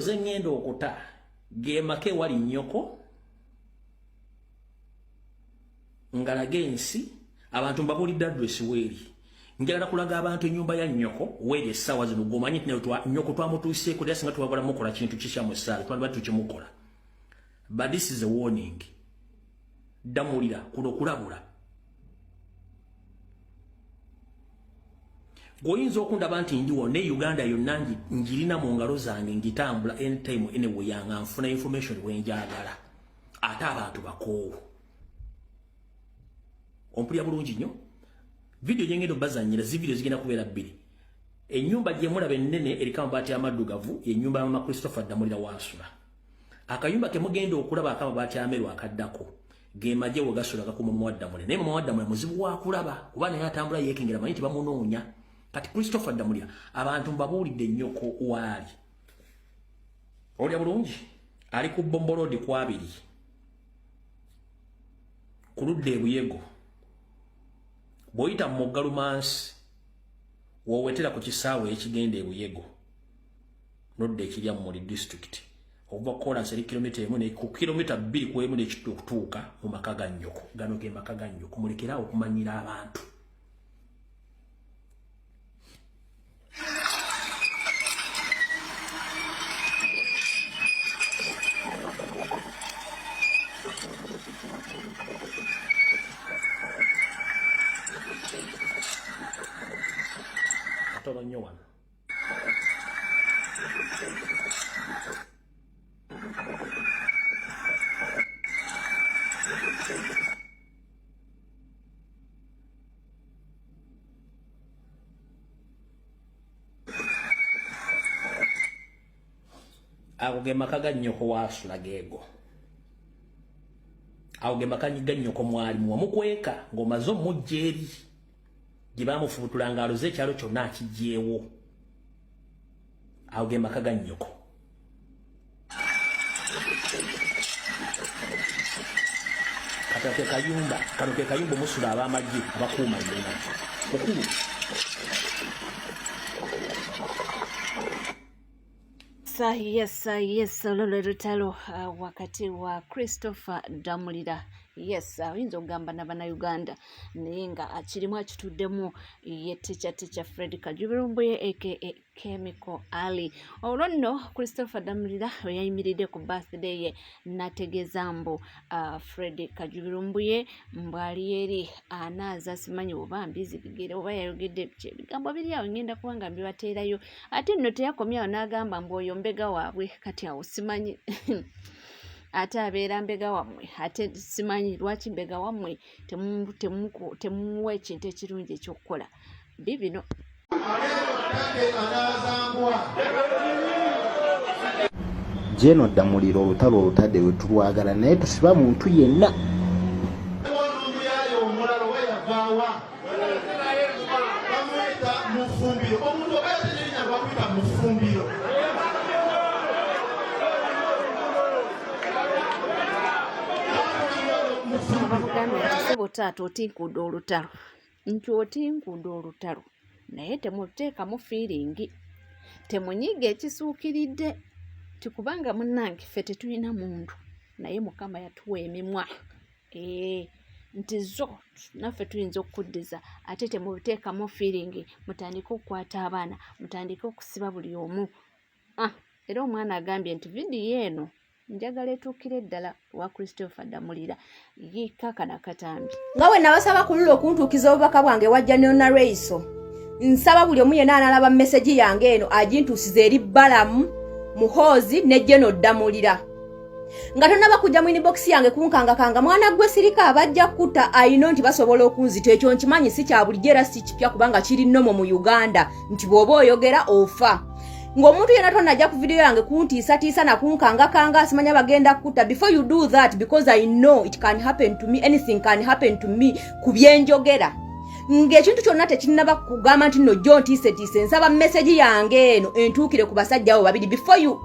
zengendo okuta ge make wali nnyoko ngalage ensi abantu mbabulidde address weeri njagala kulaga abantu ennyumba ya nnyoko weeri essaawa zino gomanyi nti nnyoko twamutuuseeko era singa twabala mukola kintu kikyamu essaala twaliba tukimukola but this is a warning damulira kuno kulabula goyinza okundaba nti ndiwo ne Uganda yonna njirina mu ngalo zange ngitambula anytime anyway yanga nfuna information wenjagala ate abantu bakoowu ompulya bulungi nnyo video gyengendo bazanyira video zigenda kubeera bbiri ennyumba gye mulaba ennene eriko amabaati amaddugavu ennyumba ya Christopher Damulira waasula akayumba ke mugenda okulaba akamabaati ameru akaddako ge maje we gasula gakuma mu Damulira naye mu Damulira muzibu wa kulaba kuba naye atambula yeekengera manyi nti bamunoonya kati Christopher Damulira abantu mbabuulidde nnyoko waali olya bulungi ali ku Bombolodi kwabiri ku ludda Buyego boyita Mugalumansi wowetera ku kisaawe ekigenda Buyego nodde ekirya muri district oba kola seri kilomita 1 ne ku kilomita 2 ku emu ne kituuka mu makaga nnyoko gano ge makaga nnyoko mulekera okumanyira abantu todo nnyo wano ago ge makaga nnyoko waasula geego ago ge makaga nnyoko mwalimu wamukweka ng'omaze omujja eri gibamufubutula ngalo z'ekyalo kyonna akijjeewo awo ge makaga nnyoko kano ke kayumba musula ab'amagye abakuuma nnyo mukulu yes ololo lutalo wakati wa Christopher Damulira yes oyinza okugamba n'Abannayuganda naye nga akirimu akituddemu ye teacher Fred Kajubirumbuye aka Chemical Ali olwo nno Christopher Damulira yayimiridde ku birthday ye nategeeza mbu Fred Kajubirumbuye mbwali eri anaaza simanyi oba mbizigigere oba yayogedde ebigambo biri awo ngenda kuba nga mbibateerayo ate nno teyakomyawo n'agamba mbu oyo mbega waabwe kati awo simanyi ate abeera mbega wammwe ate simanyi lwaki mbega wammwe temuwa ekintu ekirungi ekyokukola bibino Jeno Damulira olutalo olutadde we tulwagala naye tusiba muntu yenna taata otinkuudde olutalo nti otinkuudde olutalo naye temuteekamu fiiringi temunyiiga ekisuukiridde tikubanga munnange ffe tetulina muntu naye Mukama yatuwa emimwa nti zo naffe tuyinza okuddiza ate temuteekamu fiiringi mutandike okukwata abaana mutandike okusiba buli omu era omwana agambye nti vidiyo eno njagala etuukire ddala wa Christopher Damulira yikakana katambi nga bwe nabasaba ku lulo okuntuukiza obubaka bwange wajja Neona Reiso nsaba buli omu yenna analaba message yange eno agintuusiza eri Balamu Muhoozi ne Jeno Damulira nga tonnaba kujja mu inbox yange kunkangakanga mwana gwe sirika abajja kutta ayino nti basobola okunzita ekyo nkimanyi si kya bulijjo era si kipya kubanga kiri nnomo mu Uganda nti bw'oba oyogera ofa ng'omuntu yenna tonajja ku video yange kuntiisatiisa na kunkangakanga asimanya bagenda kutta before you do that because I know it can happen to me anything can happen to me ku byenjogera ng'ekintu kyonna tekinnaba kugamba nti nno jjo ntiisetiise nsaba message yange eno entuukire ku basajja abo babiri before you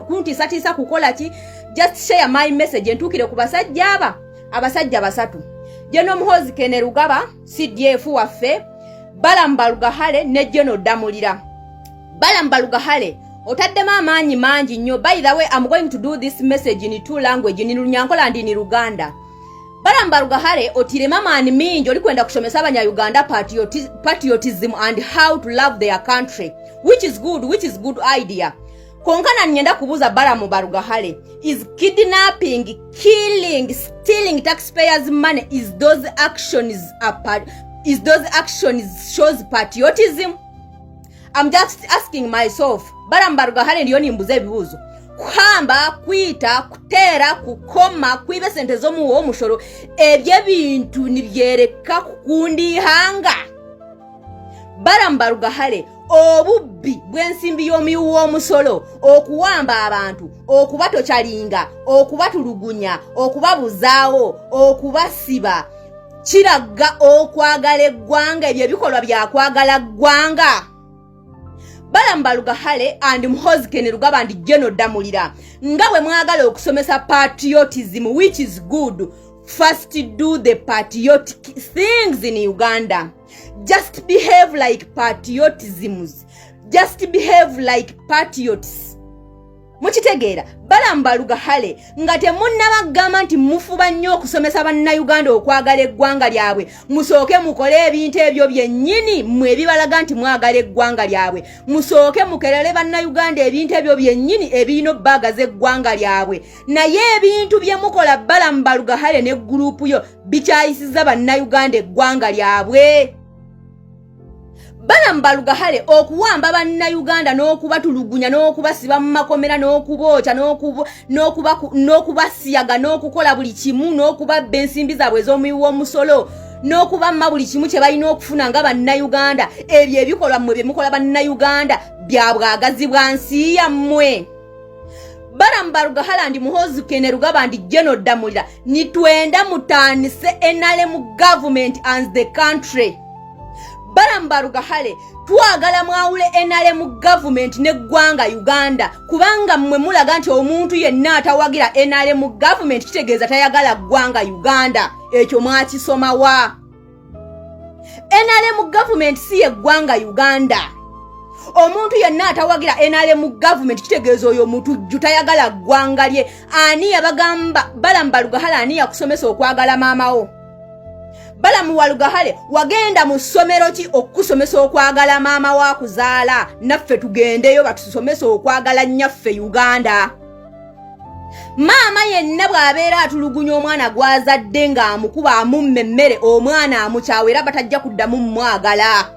kuntiisatiisa kukola ki just share my message entuukire ku basajja abasajja basatu Jeno Muhoozi Kene Rugaba CDF waffe Balamu Balugahale ne Jeno Damulira Balamu Balugahale otaddemu amaanyi mangi nnyo. By the way, I'm going to do this message in two language, in Runyankola and in Luganda. Baramba Lugahale otirema amaanyi mingi oli kwenda kushomesa abanya-Uganda patriotism and how to love their country, which is good idea. Konkana nyenda kubuza Baramu Barugahale, is kidnapping, killing, stealing taxpayers' money, is those actions shows patriotism? I'm just asking myself. Baramu Barugahale ndiyo nimbuze ebibuzo. Kwamba, kwita, kutera, kukoma, kwiba sente zomu wo mushoro, ebyo bintu nibyereka kukundi hanga. Baramu Barugahale, obubbi bw'ensimbi y'omuyiwu w'omusolo, okuwamba abantu, okubatokyalinga, okubatulugunya, okubabuzaawo, okubasiba, kiraga okwagala eggwanga, ebyo bikolwa byakwagala ggwanga. Baramu Barugahale and Muhoozi Kainerugaba and General Damulira, nga bwe mwagala okusomesa patriotism, which is good, first do the patriotic things in Uganda. Just behave like patriotisms. Just behave like patriots. Mukitegeera, Baramu Barugahale nga temunnabagamba nti mufuba nnyo okusomesa bannayuganda okwagala eggwanga lyabwe, musooke mukole ebintu ebyo byennyini mmwe ebibalaga nti mwagala eggwanga lyabwe, musooke mukerere bannayuganda ebintu ebyo byennyini ebirina bbaaga z'eggwanga lyabwe, naye ebintu bye mukola Baramu Barugahale ne guruupu yo bikyayisiza bannayuganda eggwanga lyabwe. Baramu Barugahale okuwamba bannayuganda n'okubatulugunya n'okubasiba mu makomera n'okuboota n'okubasiyaga n'okukola buli kimu n'okubabba ensimbi zaabwe ez'omuyiwu w'omusolo n'okubamma buli kimu kye balina okufuna nga bannayuganda, ebyo ebikolwa mmwe bye mukola bannayuganda bya bwagazi bwa nsi yammwe. Baramu Barugahale and Muhoozi Kainerugaba and General Damulira nitwenda mutaanise NRM government and the country. Baramu Barugahale twagala mwawule NRM government n'eggwanga Uganda, kubanga mmwe mulaga nti omuntu yenna atawagira NRM government kitegeeza tayagala ggwanga Uganda. Ekyo mwakisoma wa? NRM government si eggwanga Uganda. Omuntu yenna atawagira NRM government kitegeeza oyo omuntu tayagala ggwanga lye. Ani yabagamba Baramu Barugahale ani yakusomesa okwagala maamawo? Baramu Barugahale wagenda mu ssomero ki okusomesa okwagala maama wa kuzaala? Naffe tugendeyo batusomesa okwagala nnyaffe Uganda. Maama yenna bw'abeera atulugunya omwana gw'azadde ng'amukuba amumme emmere, omwana amukyawa era batajja kuddamu mmwagala.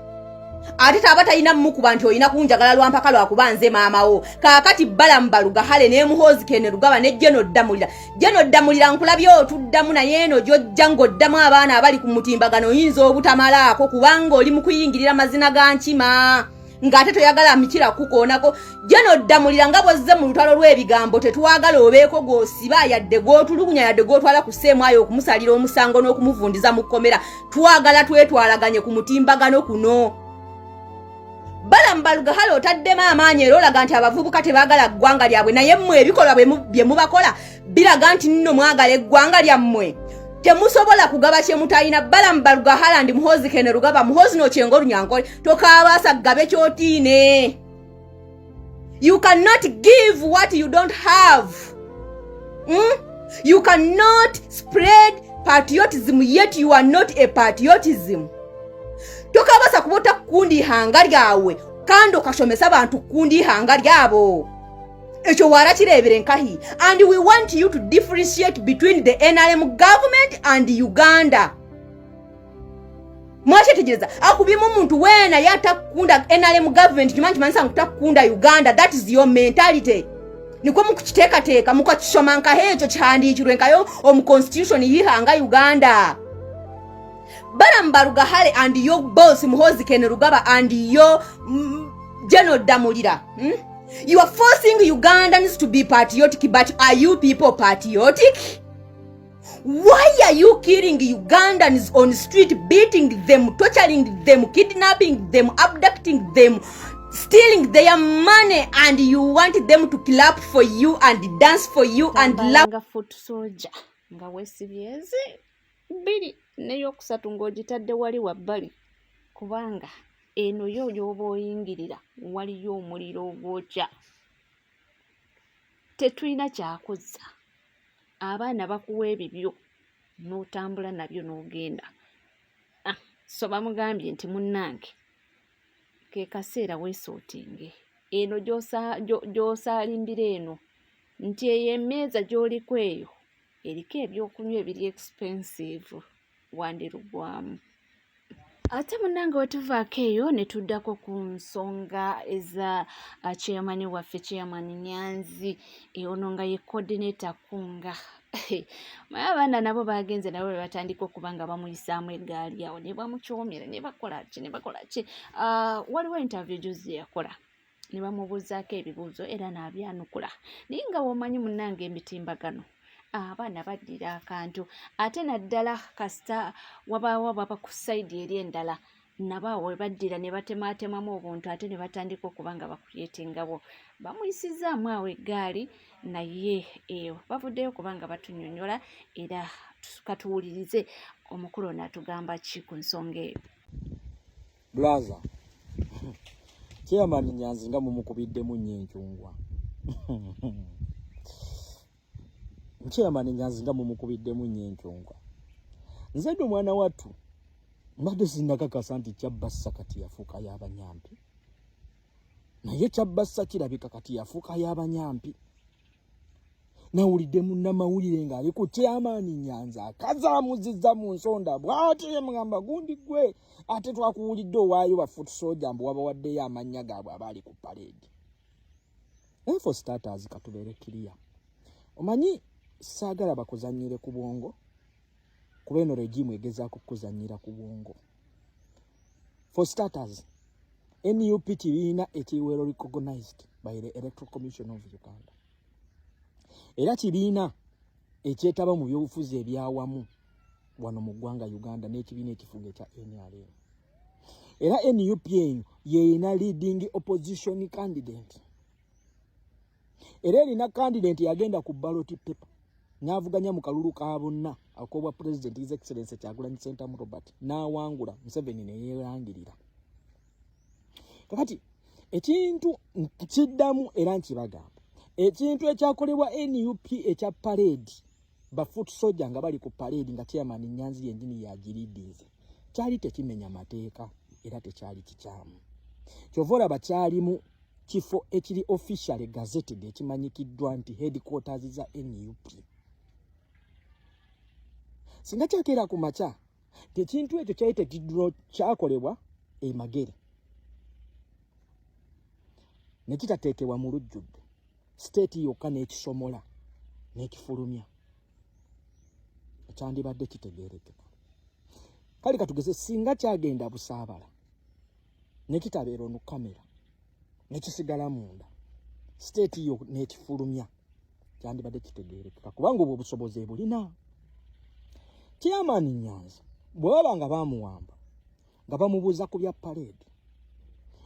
Ate taba talina mmukuba nti olina kunjagala lwampaka lwakuba nze maamawo. Kaakati Baramu Barugahale ne Muhoozi Kainerugaba ne General Damulira. General Damulira nkulabye otuddamu naye eno gy'ojja ng'oddamu abaana abali ku mutimbagano oyinza obutamalaako kubanga oli mu kuyingirira mazina ga nkima ng'ate toyagala mikira kukoonako. General Damulira nga bw'ozze mu lutalo lw'ebigambo tetwagala obeeko gw'osiba yadde gw'otulugunya yadde gw'otwala ku sseemwayo okumusalira omusango n'okumuvundiza mu kkomera. Twagala twetwalaganye ku mutimbagano kuno. Baramu Barugahale otaddemu amaanyi era olaga nti abavubuka tebaagala ggwanga lyabwe, naye mmwe ebikolwa bye mubakola biraga nti nno mwagala eggwanga lyammwe. Temusobola kugaba kye mutalina. Baramu Barugahale and Muhoozi Kainerugaba, Muhoozi n'okyenga Olunyankole tokaabaasa kugabe kyotiine. You cannot give what you don't have. You cannot spread patriotism yet you are not a patriotism. Tokabasa kubota kundi hanga lyawe kandi okashomesa abantu kundi hanga lyabo. Ekyo warakirebere nkahi. And we want you to differentiate between the NRM government and Uganda. Mwakitegereza akubimu omuntu wena yatakunda NRM government kimanyi kimanisa kutakunda Uganda. That is your mentality. Nikwo mukukiteekateeka mukakisoma nkahe ekyo kihandiikirwe nkayo omu constitution yihanga Uganda. Baramu Barugahale and your boss Muhoozi Kainerugaba and your General Damulira. You are forcing Ugandans to be patriotic, but are you people patriotic? Why are you killing Ugandans on the street, beating them, torturing them, kidnapping them, abducting them, stealing their money, and you want them to clap for you and dance for you and love? Foot soldier nga wesibyezi biri n'eyokusatu ng'ogitadde wali wabbali kubanga eno yo gy'oba oyingirira waliyo omuliro ogwokya. tetulina kyakozza. Abaana bakuwa ebibyo n'otambula nabyo n'ogenda. So bamugambye nti munnange ke kaseera weesootinge eno gy'osaalimbira eno nti eyo emmeeza gy'oliko eyo eriko ebyokunywa ebiri expensive wandirugwamu. Ate munnange wetuvaako eyo ne tuddako ku nsonga eza chairman waffe Chairman Nyanzi ono nga ye coordinator kunga. Maye abaana nabo bagenze nabo batandika okuba nga bamuyisaamu eggaali awo ne bamukyomera ne bakola ki. Waliwo interview juzi yakola ne bamubuuzaako ebibuuzo era n'abyanukula. Naye nga womanyi munnange emitimbagano abaana baddira akantu ate naddala kasita wabaawo baba ku sayidi eri endala nabaawo we baddira ne batematemamu obuntu ate ne batandika okuba nga bakuyetingabo. Bamuyisizaamu awo eggaali naye eyo bavuddeyo kuba nga batunyonyola era katuwulirize omukulu ono atugamba ki ku nsonga eyo. Blaza Chairman Nyanzi nga mumukubiddemu nnyo enkyungwa. Chairman Nyanzi nga mumukubiddemu nnyo enkyungwa. Nze ndo mwana wattu mbadde sinnakakasa nti Kyabbassa kati yafuuka y'Abanyampi. Naye Kyabbassa kirabika kati yafuuka y'Abanyampi. Nawulidde munnamawulire ng'ali ku Chairman Nyanzi akazaamuzizza mu nsonda bw'ati mugamba gundi gwe ate twakuwulidde owaayo ba foot soldier mbu wabawaddeyo amannya gaabwe abaali ku parade. For starters katubeere kiriya. Omanyi saagala bakuzannyire ku bwongo kuba eno regimu egezaako kukuzannyira ku bwongo. For starters, NUP kibiina ekiwero recognized by the Electoral Commission of Uganda. Era kibiina ekyetaba mu byobufuzi ebyawamu wano mu ggwanga Uganda n'ekibiina ekifuga ekya NRM. Era NUP eno yeena leading opposition candidate. Era erina candidate yagenda ku ballot paper n'avuganya mu kalulu ka bonna akobwa President His Excellency Kyagulanyi Ssentamu Robert n'awangula Museveni ne yeerangirira. Kakati ekintu kiddamu era nkibagamba ekintu ekyakolebwa NUP ekya parade ba foot soldier nga bali ku parade nga Chairman Nyanzi yennyini yagiridize kyali tekimenya mateeka era tekyali kikyamu. Kyova olaba kyalimu kifo ekiri officially gazetted ekimanyikiddwa nti headquarters za NUP. Singa kyakeera ku makya tekintu ekyo kyali kyakolebwa emagere ne kitateekebwa mu lujjudde state yokka n'ekisomola n'ekifulumya ekyandibadde kitegeerekeka. Kale katugeze singa kyagenda busaabala ne kitabeera onu kamera ne kisigala munda state yo n'ekifulumya kyandibadde kitegeerekeka kubanga obwo obusobozi ebulina. Chairman Nyanzi bw'oba nga baamuwamba nga bamubuuza ku bya parade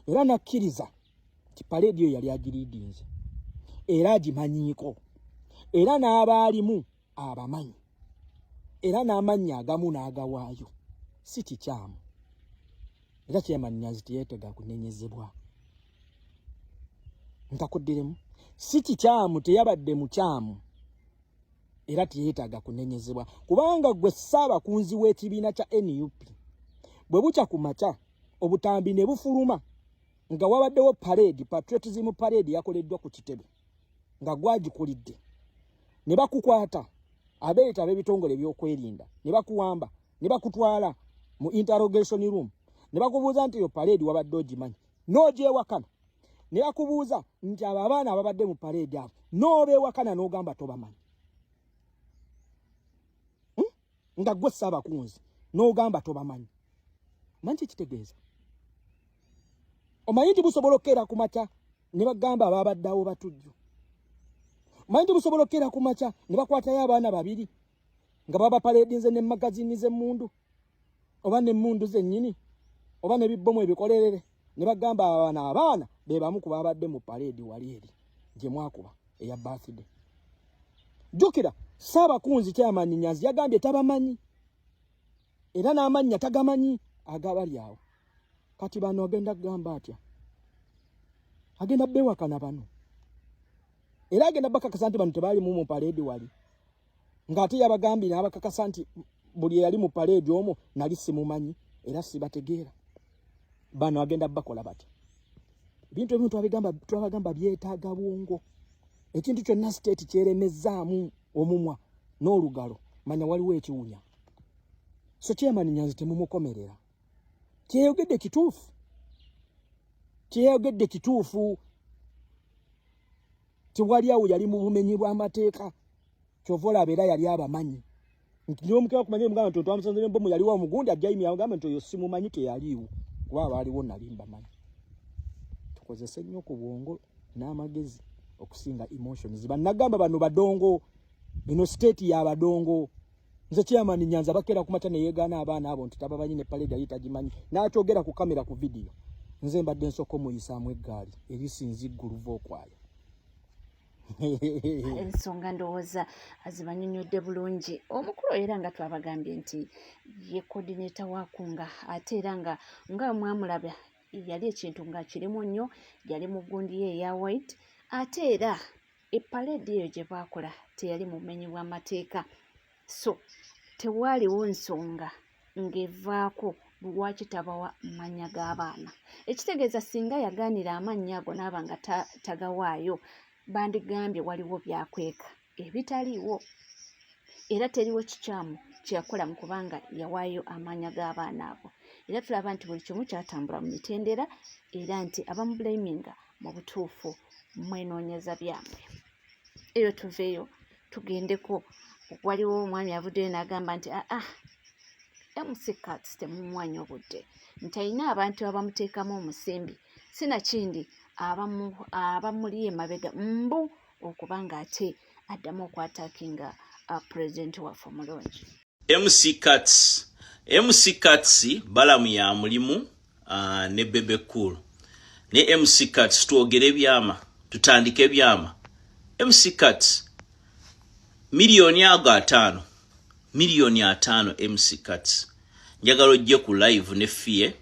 era nakkiriza ti parade yo yali agiriidinze era agimanyiiko era n'abaalimu abamanyi era n'amannya agamu n'agawaayo si kikyamu. Era Chairman Nyanzi teyeetega kunenyezebwa. Ntakuddiremu si kikyamu teyabadde mukyamu era teyeetaaga kunenyezebwa kubanga gwe ssaabakunzi w'ekibiina kya NUP bwe bukya ku makya obutambi ne bufuluma nga wabaddewo parade patriotism parade yakoleddwa ku Kitebe nga gwagikulidde ne bakukwata abeeta b'ebitongole by'okwerinda ne bakuwamba ne bakutwala mu interrogation room ne bakubuuza nti yo parade wabadde ogimanyi n'ogyewakana ne bakubuuza nti abo abaana ababadde mu parade abo n'obeewakana n'ogamba tobamanyi. Nga gwe ssaabakunzi n'ogamba tobamanyi. Manyi kitegeeza omanyi nti busobola okkeera ku makya ne bagamba abaabaddeawo batujju. Omanyi nti busobola okkeera ku makya ne bakwatayo abaana babiri nga baba paledinze ne magazini z'emmundu oba n'emmundu zennyini oba n'ebibbomu ebikolerere ne bagamba abaana be bamu ku baabadde mu parade wali eri gye mwakuba eya birthday. Jjukira ssaabakunzi Chairman Nyanzi yagambye tabamanyi era n'amannya tagamanyi agabali awo. Kati bano agenda kugamba atya? Agenda beewakana bano era agenda bakakasa nti bano tebaali mu parade wali ng'ate yabagambye n'abakakasa nti buli yali mu parade omwo nali simumanyi era sibategeera bano agenda bakola bati bintu ebimu twabagamba byetaaga bwongo ekintu kyonna state kyeremezaamu omumwa n'olugalo manya waliwo ekiwunya so Chairman Nyanzi temumukomerera kyeyogedde kituufu tiwali awo yali mu bumenyi bw'amateeka kyova olaba era yali abamanyi nti niwo mukeba kumanya mugamba nti twamusanze n'embomu yaliwo omugundi ajjayimya agamba nti oyo simumanyi teyaliiwo kuba abaaliwo nali mbamanyi tukozese nnyo ku bwongo n'amagezi okusinga emotions bannagamba bano badongo eno state ya badongo nze Chairman Nyanzi abakera kumata ne yeegaana abaana abo nti tabamanyi ne parade yali tagimanyi n'akyogera ku kamera ku video nze mbadde nsoko muyisaamu eggaali erisinzi gguluva okwayo ensonga ndowooza azibanyonyodde bulungi omukulu era nga twabagambye nti ye coordinator wakunga ate era nga mwamulaba yali ekintu nga kirimu nnyo yali mu gundi ye eya white ate era epaledi eyo gye baakola teyali mu bumenyi bw'amateeka so tewaaliwo nsonga ng'evaako lwaki tabawa mannya g'abaana ekitegeeza singa yagaanira amannya ago naaba nga tagawaayo bandigambye waliwo byakweka ebitaliiwo era teriwo kikyamu kyeyakola mu kubanga yawaayo amannya g'abaana abo era tulaba nti buli kimu kyatambula mu mitendera era nti abamubulayiminga mu butuufu mwenoonyeza byamwe eyo tuveeyo tugendeko waliwo omwami avuddeyo n'agamba nti MC Cats temumwanya obudde nti alina abantu abamuteekamu omusembi sinakindi abamuli emabega mbu okubanga ate addamu okwatakinga pulezidenti waffe omulungi MC Cats balamu ya mulimu ne Bebe Cool ne MC Cats twogere byama tutandike byama MC Cats milioni atano MC Cats njagala ojje ku live ne fie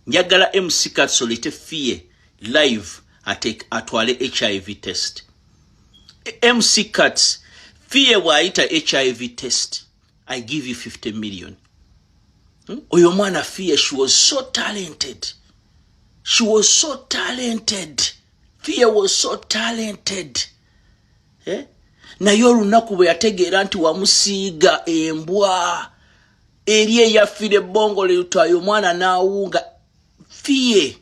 njagala MC Cats olete fie live atwale HIV test MC Cats fie waita HIV test I give you 50 million oyo mwana fie she was so talented fie was so talented naye olunaku bwe yategeera nti wamusiiga embwa eri eyaffire bongo lutwayo omwana n'awunga fie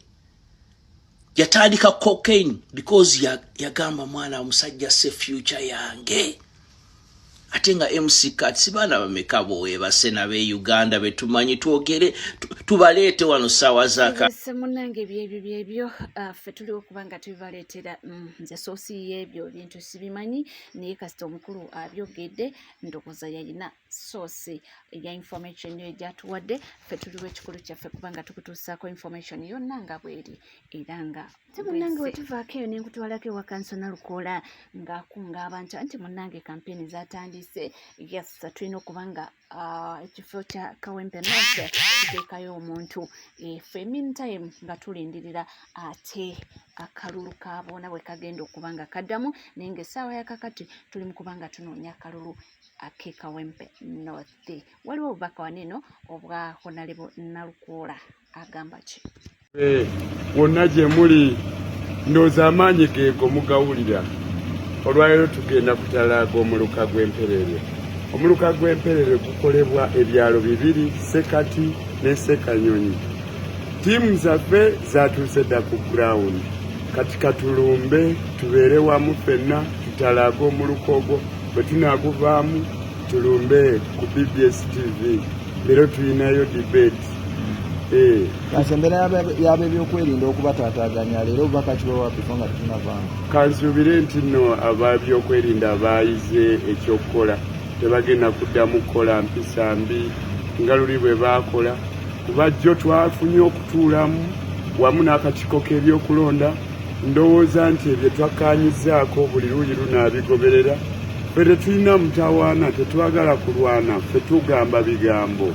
yatandika cocaine because yagamba mwana omusajja se future yange ate nga MC Cats baana bameka bowebase nabe Uganda betumanyi twogere tubaleete wano saawa zaka munange byebyo ffe tuli okubanga tubaleetera nze soosi y'ebyo bintu sibimanyi naye kasita omukulu abyogedde ndogoza yalina soosi ya information egyatuwadde ffe tuliwo ekikulu kyaffe kubanga tukutuusaako information yonna nga bweri era nga munange wetuvaako eyo nenkutwalako ewa kansona Lukoola ng'akunga abantu anti munange kampeni zatandise yes tulina okubanga ekifo kya Kawempe North kiteekayo omuntu ffe meantime nga tulindirira ate akalulu kaboona bwe kagenda okubanga kaddamu naye ng'essaawa yakakati tuli mu kubanga tunoonya akalulu ake Kawempe North waliwo obubaka waneno obwa Honorable Nalukoola agamba ki wonna gye muli ndowooza amaanyi geego mugawulira olwaleero tugenda kutalaaga omuluka gw'emperere omuluka gw'emperere gukolebwa ebyalo bibiri Sekati ne Sekanyonyi tiimu zaffe zatuuse dda ku ground kati katulumbe tubeere wamu ffenna tutalaaga omuluka ogwo bwe tunaaguvaamu tulumbe ku BBS TV leero tulinayo debate kasembera y'abeebyokwerinda okubataataaganya leero obubaka kibawa bifo nga tutunavaamu kansuubire nti nno ab'ebyokwerinda abaayize ekyokukola tebagenda kuddamu kukola mpisa mbi nga luli bwe baakola kuba jjo twafunye okutuulamu wamu n'akakiiko k'ebyokulonda ndowooza nti ebyo twakkaanyizaako buli luuyi lunaabigoberera ffe tetulina mutawaana tetwagala kulwana ffe tugamba bigambo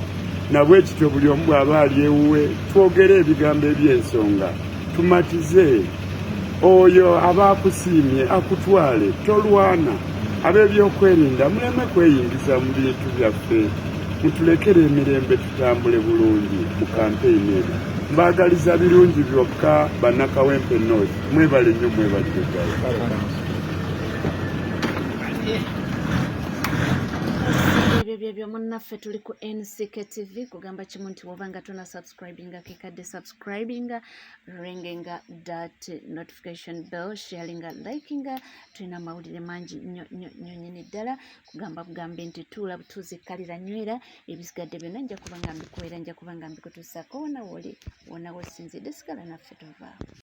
nabwe kityo buli omu bw'aba ali ewuwe twogere ebigambo eby'ensonga tumatize oyo abakusiimye akutwale tolwana ab'ebyokwerinda muleme kweyingiza mu bintu byaffe mutulekere emirembe tutambule bulungi mu kampeyini eno mbaagaliza birungi byokka bannakawempe north mwebale nnyo mwebaliddala ebyo munnaffe tuli ku NCK TV kugamba kimu nti woba nga tona subscribinga kekadde subscribinga ringinga that notification bell sharinga likinga tulina amawulire mangi nnyo nyini ddala kugamba bugambe nti tuula butuzikalira nywera ebisigadde byonna nja kuba nga mbikuweera nja kuba nga mbikutuusako wona woli wona wesinzidde sigala naffe tovaawo